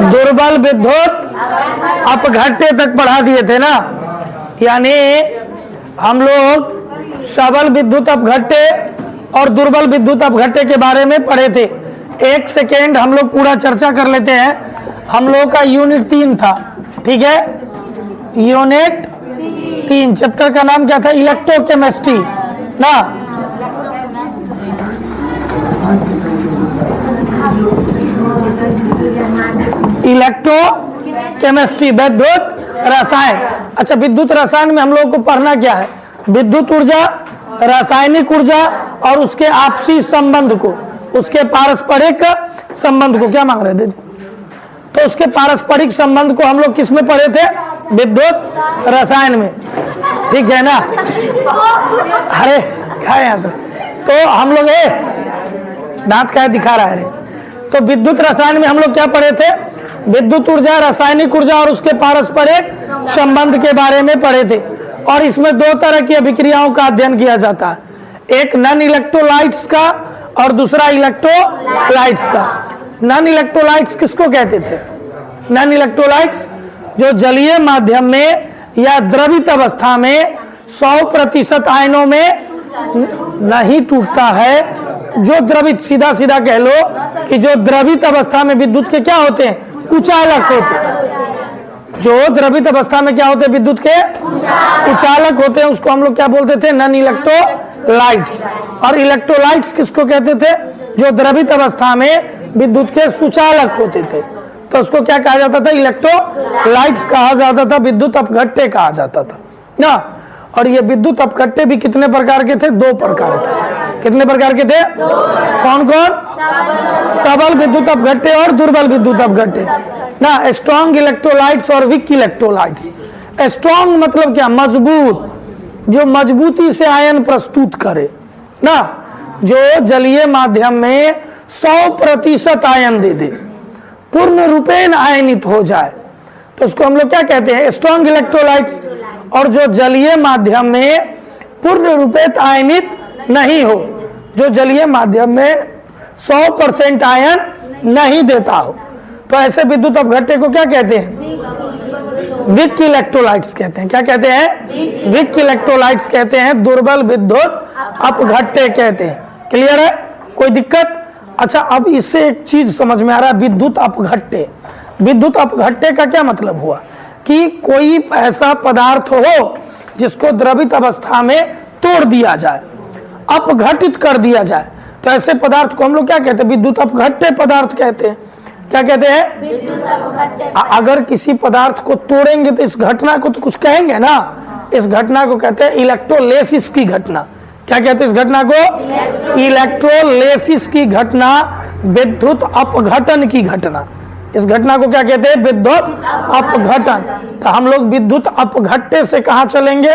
दुर्बल विद्युत अपघट्य तक पढ़ा दिए थे ना। यानी हम लोग सबल विद्युत अपघट्य और दुर्बल विद्युत अपघट्य के बारे में पढ़े थे। एक सेकेंड हम लोग पूरा चर्चा कर लेते हैं। हम लोग का यूनिट 3 था, ठीक है। यूनिट 3 चैप्टर का नाम क्या था? इलेक्ट्रोकेमिस्ट्री ना। इलेक्ट्रोकेमिस्ट्री विद्युत रसायन। अच्छा, विद्युत रसायन में हम लोग को पढ़ना क्या है? विद्युत ऊर्जा, रासायनिक ऊर्जा और उसके आपसी संबंध को, उसके पारस्परिक संबंध को। क्या मांग रहे थे? तो उसके पारस्परिक संबंध को हम लोग किस में पढ़े थे? विद्युत रसायन में, ठीक है ना। अरे क्या है यहाँ से? तो हम लोग दांत क्या दिखा रहा है? तो विद्युत रसायन में हम लोग क्या पढ़े थे? विद्युत ऊर्जा, रासायनिक ऊर्जा और उसके पारस्परिक संबंध के बारे में पढ़े थे। और इसमें 2 तरह की अभिक्रियाओं का अध्ययन किया जाता है, एक नॉन इलेक्ट्रोलाइट्स का और दूसरा इलेक्ट्रोलाइट्स का। नॉन इलेक्ट्रोलाइट्स किसको कहते थे? नॉन इलेक्ट्रोलाइट्स जो जलीय माध्यम में या द्रवित अवस्था में 100% आयनों में नहीं टूटता है। जो द्रवित, सीधा सीधा कह लो कि जो द्रवित अवस्था में विद्युत के क्या होते हैं? कुचालक होते हैं। जो द्रवित अवस्था में क्या होते हैं? विद्युत के कुचालक होते हैं। उसको हम लोग क्या बोलते थे? Non electrolytes. और इलेक्ट्रोलाइट्स किसको कहते थे? जो द्रवित अवस्था में विद्युत के सुचालक होते थे। तो उसको क्या कहा जाता था? इलेक्ट्रोलाइट्स कहा जाता था, विद्युत अपघट्य कहा जाता था ना। और ये विद्युत अपघट्य भी कितने प्रकार के थे? 2 प्रकार के। कितने प्रकार के थे? कौन कौन? सबल विद्युत अपघट्य और दुर्बल विद्युत अपघट्य ना। स्ट्रॉन्ग इलेक्ट्रोलाइट्स और वीक इलेक्ट्रोलाइट्स। स्ट्रॉन्ग मतलब क्या? मजबूत, जो मजबूती से आयन प्रस्तुत करे ना, जो जलीय माध्यम में 100% आयन दे दे, पूर्ण रूपेण आयनित हो जाए, तो उसको हम लोग क्या कहते हैं? Strong electrolytes. और जो जलीय माध्यम में पूर्ण रूपेण आयनित नहीं हो, जो जलीय माध्यम में 100% आयन नहीं देता हो, तो ऐसे विद्युत अपघट्य को क्या कहते हैं? वीक इलेक्ट्रोलाइट्स कहते हैं। क्या कहते हैं? वीक इलेक्ट्रोलाइट्स कहते हैं, दुर्बल विद्युत अपघट्य कहते हैं। क्लियर है? कोई दिक्कत? अच्छा, अब इससे एक चीज समझ में आ रहा है, विद्युत अपघट्य। विद्युत अपघट्य का क्या मतलब हुआ? कि कोई ऐसा पदार्थ हो जिसको द्रवित अवस्था में तोड़ दिया जाए, अपघटित कर दिया जाए, तो ऐसे पदार्थ को हम लोग क्या कहते हैं? विद्युत अपघट्य पदार्थ कहते हैं। क्या कहते हैं? अगर किसी पदार्थ को तोड़ेंगे तो इस घटना को तो कुछ कहेंगे ना। इस घटना को कहते हैं इलेक्ट्रोलेसिस की घटना। क्या कहते हैं इस घटना को? इलेक्ट्रोलेसिस की घटना, विद्युत अपघटन की घटना। इस घटना को क्या कहते हैं? विद्युत अपघटन। तो हम लोग विद्युत अपघट्य से कहां चलेंगे?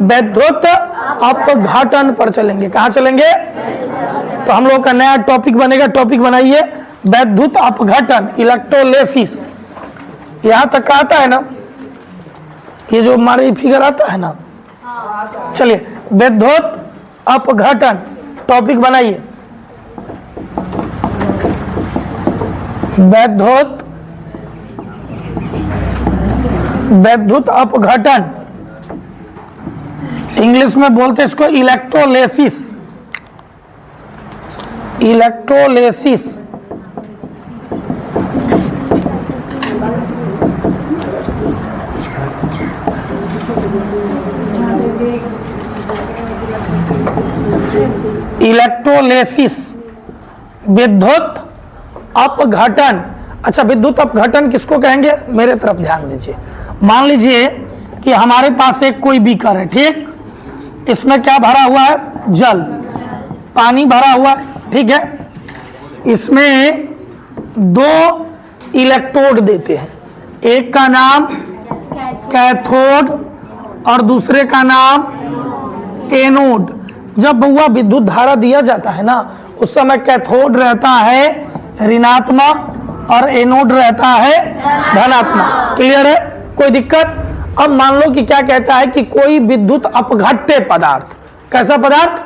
विद्युत अपघटन पर चलेंगे। कहां चलेंगे? तो हम लोग का नया टॉपिक बनेगा। टॉपिक बनाइए, विद्युत अपघटन, इलेक्ट्रोलेसिस। यहां तक का आता है ना? ये जो हमारे फिगर आता है ना, चलिए विद्युत अपघटन टॉपिक बनाइए। विद्युत अपघटन, इंग्लिश में बोलते हैं इसको इलेक्ट्रोलेसिस। इलेक्ट्रोलेसिस इलेक्ट्रोलेसिस विद्युत अपघटन। अच्छा, विद्युत अपघटन किसको कहेंगे? मेरे तरफ ध्यान दीजिए। मान लीजिए कि हमारे पास एक कोई बीकर है, ठीक। इसमें क्या भरा हुआ है? जल, पानी भरा हुआ है, ठीक है। इसमें 2 इलेक्ट्रोड देते हैं, एक का नाम कैथोड और दूसरे का नाम एनोड। जब बहुआ विद्युत धारा दिया जाता है ना, उस समय कैथोड रहता है ऋणात्मक और एनोड रहता है धनात्मक। क्लियर है? कोई दिक्कत? अब मान लो कि क्या कहता है कि कोई विद्युत अपघट्य पदार्थ, कैसा पदार्थ?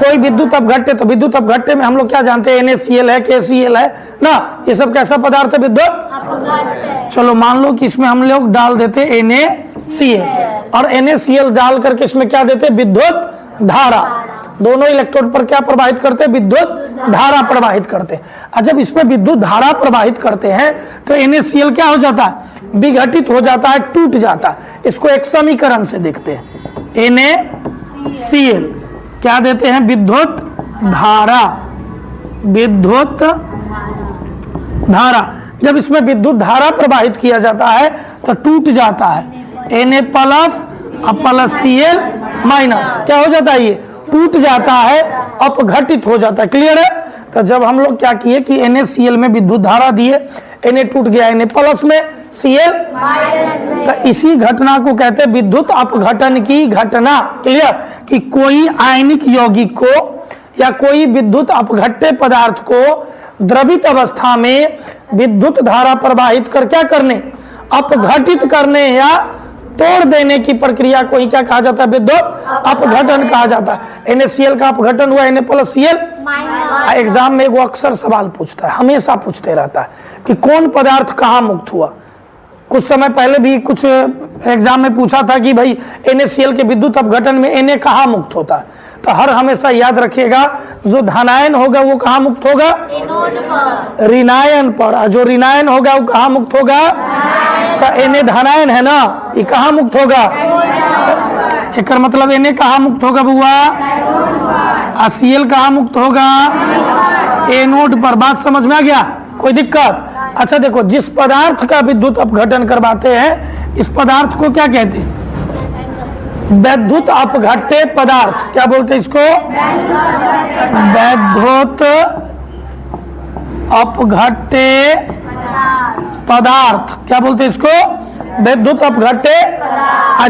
कोई विद्युत अपघट्य, तो विद्युत अपघट्य में हम लोग क्या जानते हैं, NaCl है, KCl है ना, ये सब कैसा पदार्थ है? विद्युत। चलो मान लो कि इसमें हम लोग डाल देते NaCl और NaCl डाल करके इसमें क्या देते? विद्युत धारा। दोनों इलेक्ट्रोड पर क्या प्रवाहित करते हैं? विद्युत धारा प्रवाहित करते हैं। और जब इसमें विद्युत धारा प्रवाहित करते हैं तो NaCl क्या हो जाता है? विघटित हो जाता है, टूट जाता है। इसको एक समीकरण से देखते हैं। NaCl क्या देते हैं? विद्युत धारा। विद्युत धारा, जब इसमें विद्युत धारा प्रवाहित किया जाता है तो टूट जाता है। Na plus plus Cl minus क्या हो जाता है? ये टूट जाता है, अपघटित हो जाता है। क्लियर है? तो जब हम लोग क्या किए कि NaCl में विद्युत धारा दिए, Na टूट गया Na प्लस में, Cl माइनस में, तो इसी घटना को कहते हैं विद्युत अपघटन की घटना। क्लियर? कि कोई आयनिक यौगिक को या कोई विद्युत अपघट्य पदार्थ को द्रवित अवस्था में विद्युत धारा प्रवाहित कर क्या करने? अपघटित करने या तोड़ देने की प्रक्रिया को ही क्या कहा जाता है? विद्युत अपघटन कहा जाता है। NaCl का अपघटन हुआ Na प्लस Cl। एग्जाम में वो अक्सर सवाल पूछता है, हमेशा पूछते रहता है कि कौन पदार्थ कहाँ मुक्त हुआ। कुछ समय पहले भी कुछ एग्जाम में पूछा था कि भाई NaCl के विद्युत अपघटन में Na कहाँ मुक्त होता है। तो हर हमेशा याद रखिएगा, जो धनायन होगा वो कहाँ मुक्त होगा? ऋणायन पर। जो ऋणायन होगा वो कहाँ मुक्त होगा? तो Na धनायन है ना, ये कहाँ मुक्त होगा? एक मतलब Na कहाँ मुक्त होगा बुआ? Cl कहाँ मुक्त होगा? एनोड पर। बात समझ में आ गया? कोई दिक्कत? अच्छा देखो, जिस पदार्थ का विद्युत अपघटन करवाते हैं इस पदार्थ को क्या कहते हैं? विद्युत अपघट्य पदार्थ। क्या बोलते हैं इसको? विद्युत अपघट्य पदार्थ। क्या बोलते हैं इसको? विद्युत अपघट्य।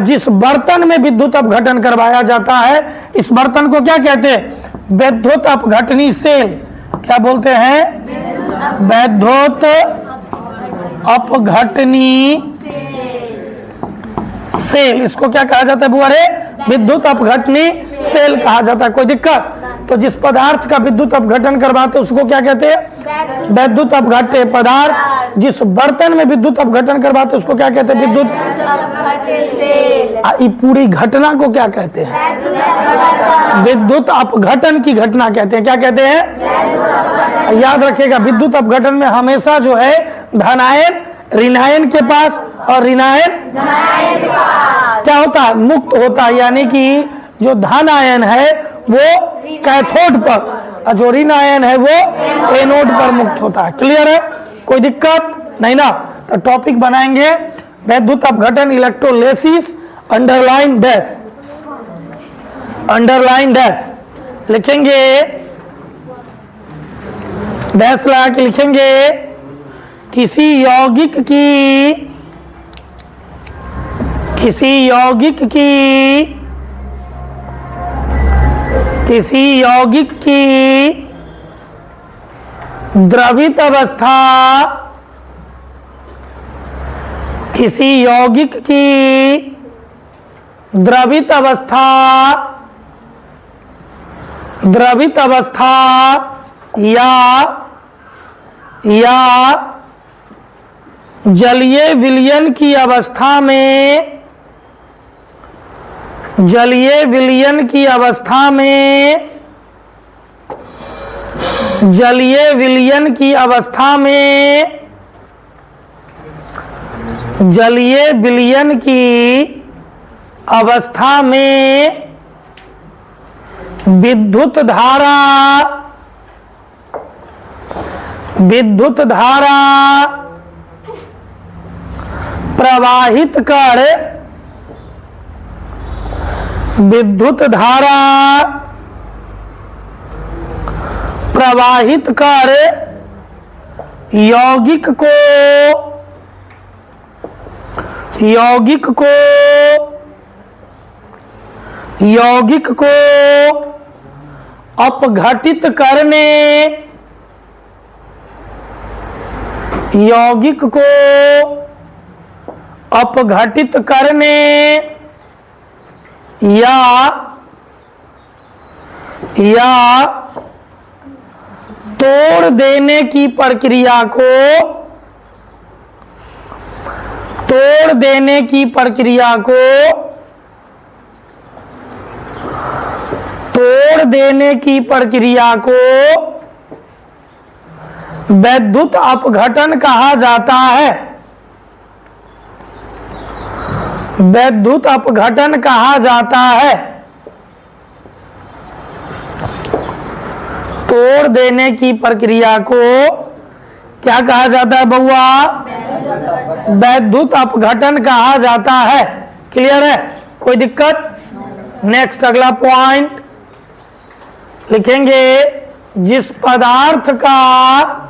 जिस बर्तन में विद्युत अपघटन करवाया जाता है इस बर्तन को क्या कहते हैं? विद्युत अपघटनी सेल। क्या बोलते हैं? विद्युत अपघटनी सेल। इसको क्या कहा जाता है बुआ रे? विद्युत अपघटनी सेल कहा जाता है। कोई दिक्कत? तो जिस पदार्थ का विद्युत अपघटन करवाते हैं उसको क्या कहते हैं? विद्युत अपघट्य पदार्थ। जिस बर्तन में विद्युत अपघटन करवाते हैं उसको क्या कहते हैं? विद्युत ये पूरी घटना को क्या कहते हैं? विद्युत अपघटन की घटना कहते हैं। क्या कहते हैं? याद रखिएगा, विद्युत अपघटन में हमेशा जो है धनायन ऋणायन के पास और ऋणायन क्या होता है? मुक्त होता है। यानी कि जो धन आयन है वो कैथोड पर और जो ऋण आयन है वो एनोड पर मुक्त होता है। क्लियर है? कोई दिक्कत नहीं ना? तो टॉपिक बनाएंगे विद्युत अपघटन, electrolysis, underline dash. Underline dash लिखेंगे, डैश लगा के लिखेंगे किसी यौगिक की द्रवित अवस्था, किसी यौगिक की द्रवित अवस्था या जलीय विलयन की अवस्था में, जलीय विलयन की अवस्था में, जलीय विलयन की अवस्था में, जलीय विलयन की अवस्था में विद्युत धारा प्रवाहित कर, विद्युत धारा प्रवाहित कर यौगिक को अपघटित करने, यौगिक को अपघटित करने या या तोड़ देने की प्रक्रिया को तोड़ देने की प्रक्रिया को तोड़ देने की प्रक्रिया को वैद्युत अपघटन कहा जाता है। वैद्युत अपघटन कहा जाता है। तोड़ देने की प्रक्रिया को क्या कहा जाता है बउआ? वैद्युत अपघटन कहा जाता है। क्लियर है? कोई दिक्कत? नेक्स्ट अगला पॉइंट लिखेंगे, जिस पदार्थ का